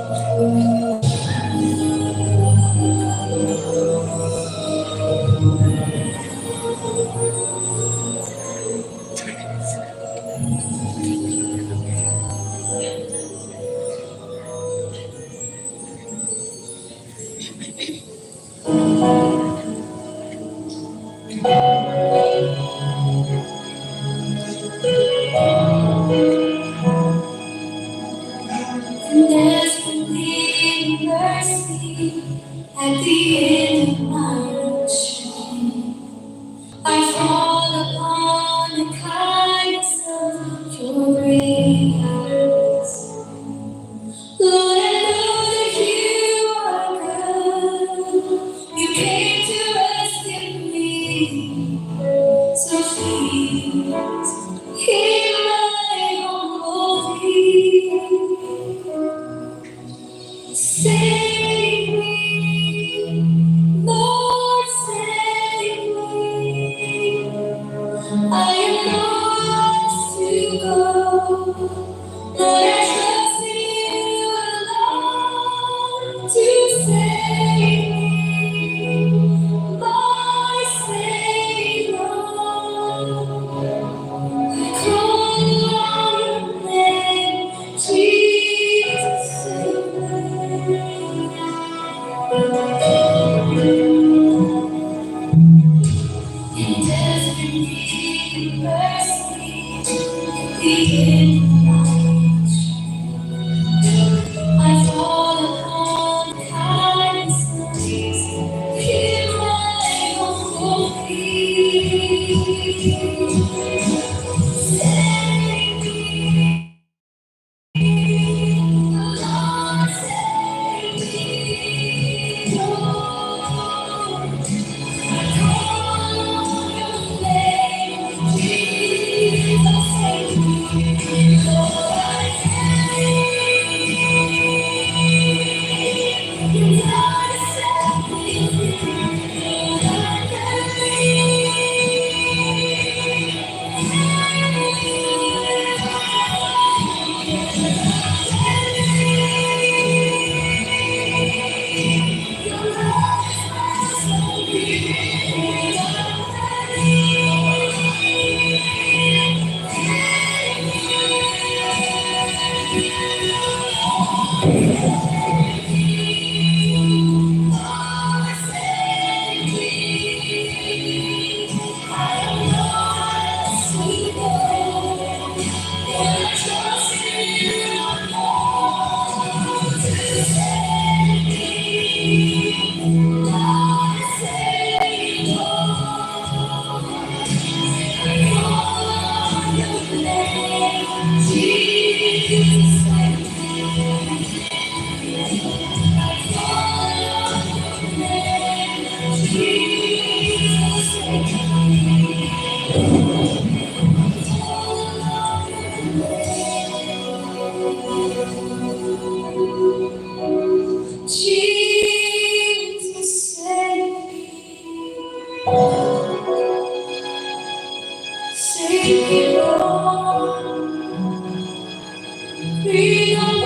There's been mercy at the end of my ocean. I fall upon the kindness of your grace. Lord, I know that you are good. You came to rescue me. So please, hear my humble plea. Save me, Lord, save me. I am lost to go. Lord, I trust in you alone to save me, my Savior. I call on your name, Jesus, save in desperate mercy, the I fall upon kindness, hear my humble plea. Save me, Lord, save me, Lord. I call on your name, Jesus, save me, Lord, I you gotta set me free, Lord, Jesus, save me, Lord. Freedom.